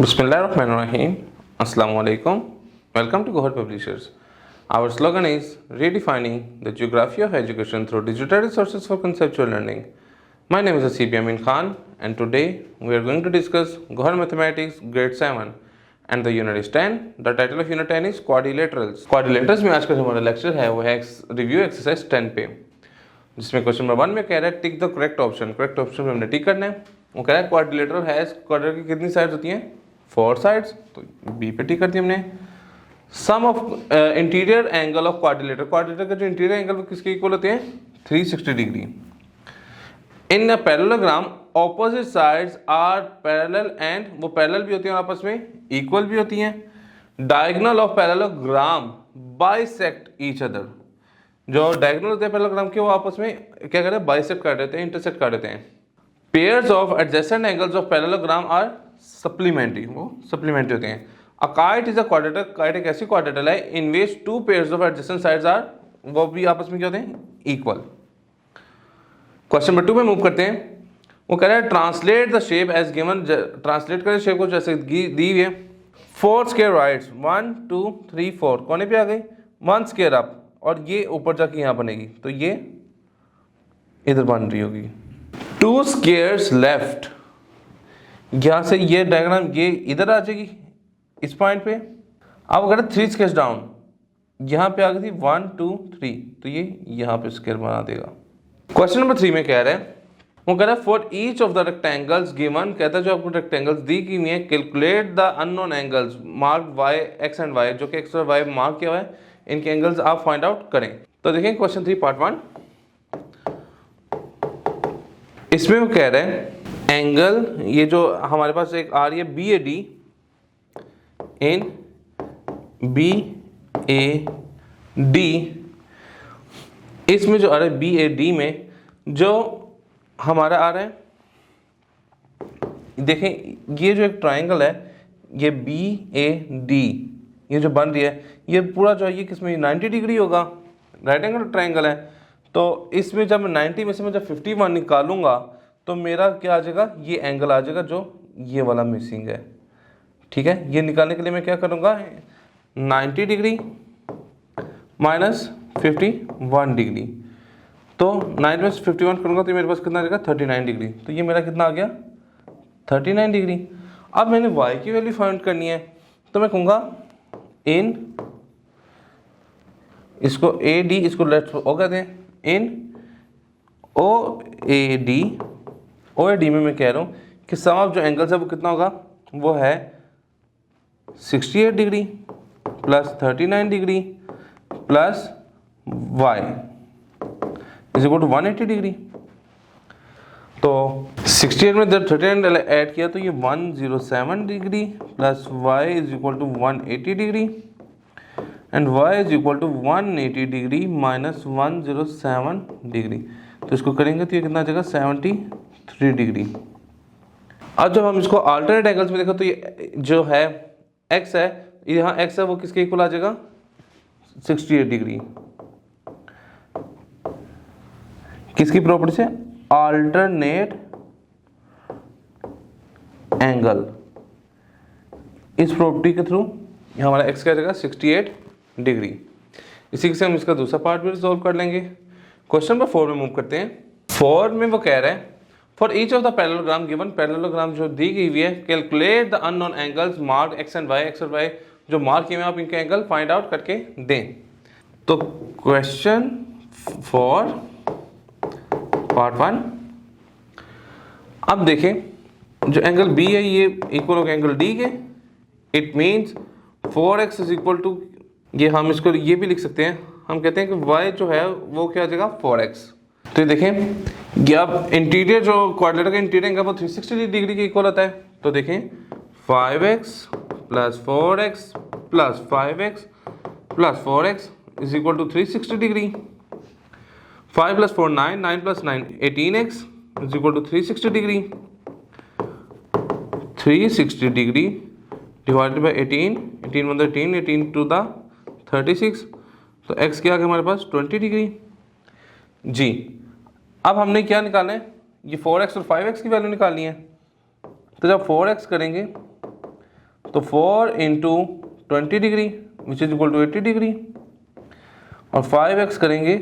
Bismillahirrahmanirrahim. Assalamu alaikum. Welcome to Gohar Publishers. Our slogan is redefining the geography of education through digital resources for conceptual learning. My name is Asif Yamin Khan and today we are going to discuss Gohar Mathematics Grade 7 and the Unit is 10. The title of Unit 10 is Quadrilaterals. Quadrilaterals में आज का जो हमारा lecture है वो है review exercise 10 पे, जिसमें क्वेश्चन नंबर 1 में कह रहा है टिक द करेक्ट ऑप्शन पे हमने टिक करना है। वो कह रहा है क्वाड्रिलेटरल हैज क्वाड्रिलेटर की कितनी साइड्स होती हैं? 4 साइड्स, तो बी पे टिक कर दी हमने। Sum of interior angle of quadrilateral का जो इंटीरियर एंगल वो किसके इक्वल होते हैं? 360 degree. In a parallelogram opposite sides are parallel and वो पैरेलल भी होती हैं आपस में, इक्वल भी होती हैं। Diagonal of parallelogram bisect each other. जो डायगोनल होते हैं पैरेललोग्राम के वो आपस में क्या करते हैं? बाइसेक्ट कर देते हैं, इंटरसेक्ट कर देते हैं। Pairs of adjacent angles of parallelogram are supplementary, वो सप्लीमेंट्री होते हैं। A kite is a quadrilateral, kite एक ऐसी क्वाड्रेटर है in which 2 pairs of adjacent sides are, वो भी आपस में क्या होते हैं? इक्वल। क्वेश्चन नंबर 2 में मूव करते हैं। वो कह रहा है translate the shape as given, translate करें शेप को जैसे दी हुई है। 4 स्क्वायर राइट्स 1 2 3 4 कोने पे आ गई, 1 स्क्वायर अप और ये ऊपर जाके यहाँ बनेगी, तो ये इधर बन रही होगी। 2 स्क्वायर्स लेफ्ट, यहाँ से ये डायग्राम ये इधर आ जाएगी इस पॉइंट पे। अब अगर 3 स्क्वायर्स डाउन, यहाँ पे आ गई थी 1 2 3, तो ये यहाँ पे स्क्वायर बना देगा। क्वेश्चन नंबर 3 में कह रहा है, वो कह रहा है for each of the rectangles given, कहता है जो आपको रेक्टेंगल्स दी की हुई है, calculate the unknown angles mark y x and y, जो कि एक्स और वाई मार्क किया हुआ है, इनके एंगल्स आप फाइंड आउट करें। तो देखें क्वेश्चन 3 पार्ट 1, इसमें वो कह रहे हैं एंगल, ये जो हमारे पास एक आ रही है B A D, in B A D, इसमें जो आ रहा है बी ए डी में जो हमारा आ रहा है, देखें ये जो एक ट्राइंगल है, ये बी ए डी, ये जो बन रही है, ये पूरा जो है ये किसमें 90 डिग्री होगा, राइट एंगल ट्राइंगल है। तो इसमें जब मैं 90 में से मैं जब 51 निकालूंगा तो मेरा क्या आ जाएगा? ये एंगल आ जाएगा जो ये वाला मिसिंग है। ठीक है, ये निकालने के लिए मैं क्या करूँगा? 90 डिग्री माइनस 51 डिग्री, तो 90 में से 51 करूँगा तो मेरे पास कितना आ जाएगा? 39 डिग्री। तो ये मेरा कितना आ गया? 39 डिग्री। अब मैंने y की वैल्यू फाइंड करनी है, तो मैं कहूँगा इन, इसको ए डी, इसको लेफ्ट ओ कहते हैं, इन ओ ए डी में मैं कह रहा हूँ कि सम ऑफ जो एंगल्स है वो कितना होगा? वो है 68 degree plus 39 degree plus y is equal to 180 degree. तो 68 में जब 39 ऐड किया तो ये 107 degree plus y is equal to 180 degree and y is equal to 180 degree minus 107 degree. तो इसको करेंगे तो ये कितना आ जाएगा? 73 डिग्री। अब जब हम इसको अल्टरनेट एंगल्स में देखो तो ये जो है x है, यहाँ x है वो किसके इक्वल आ जाएगा? 68 डिग्री। किसकी प्रॉपर्टी से? अल्टरनेट एंगल, इस प्रॉपर्टी के थ्रू हमारा x क्या आ जाएगा? 68 डिग्री। इसी से हम इसका दूसरा पार्ट भी रिजॉल्व कर लेंगे। क्वेश्चन नंबर 4 में मूव करते हैं। 4 में वो कह रहे हैं for each of the parallelogram given, parallelogram जो दी गई हुई है, calculate the unknown angles mark x and y, x और वाई जो मार्क किए हैं आप इनके एंगल फाइंड आउट करके दें। तो क्वेश्चन 4 पार्ट 1, अब देखें जो एंगल बी है ये इक्वल होगा एंगल डी के। It means 4x is equal to, ये हम इसको ये भी लिख सकते हैं, हम कहते हैं कि y जो है वो क्या आ जाएगा? 4x। तो ये देखें ये अब इंटीरियर जो क्वाड्रिलेटरल का इंटीरियर एंगल वो 360 डिग्री के इक्वल होता है। तो देखें 5x plus 4x plus 5x plus 4x is equal to 360 degree. 5 plus 4 9, 9 plus 9 18x is equal to 360 degree. 360 degree divided by 18, 18 one 18, 18 टू द 36, तो x क्या आ गया हमारे पास? 20 डिग्री जी। अब हमने क्या निकालना है? ये 4x और 5x की वैल्यू निकालनी है। तो जब 4x करेंगे तो 4 into 20 degree which is equal to 80 degree, और 5x करेंगे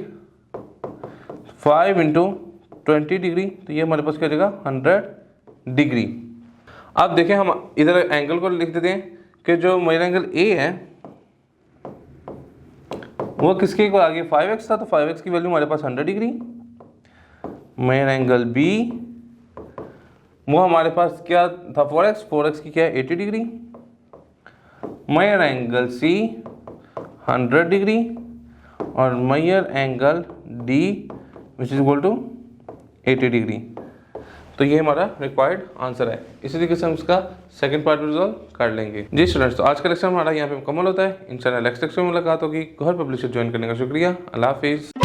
5 इंटू 20 डिग्री, तो ये हमारे पास क्या जाएगा 100 डिग्री। अब देखें हम इधर एंगल को लिख देते हैं कि जो मेरा एंगल A है वो किसके इक्वल आ गया, 5x था, तो 5x की वैल्यू हमारे पास 100 डिग्री। मेरा एंगल B वो हमारे पास क्या था 4x, 4x की क्या है 80 डिग्री। मेरा एंगल C 100 डिग्री, और मेयर angle D which is equal to 80 degree. तो ये हमारा रिक्वायर्ड आंसर है। इसी तरीके से हम इसका सेकंड पार्ट रिजॉल्व कर लेंगे। जी स्टूडेंट्स, तो आज का लेक्चर हमारा यहाँ पे मुकम्मल होता है। इंशाल्लाह नेक्स्ट लेक्चर में मुलाकात होगी। गौहर पब्लिशर ज्वाइन करने का शुक्रिया। अल्लाह हाफिज़।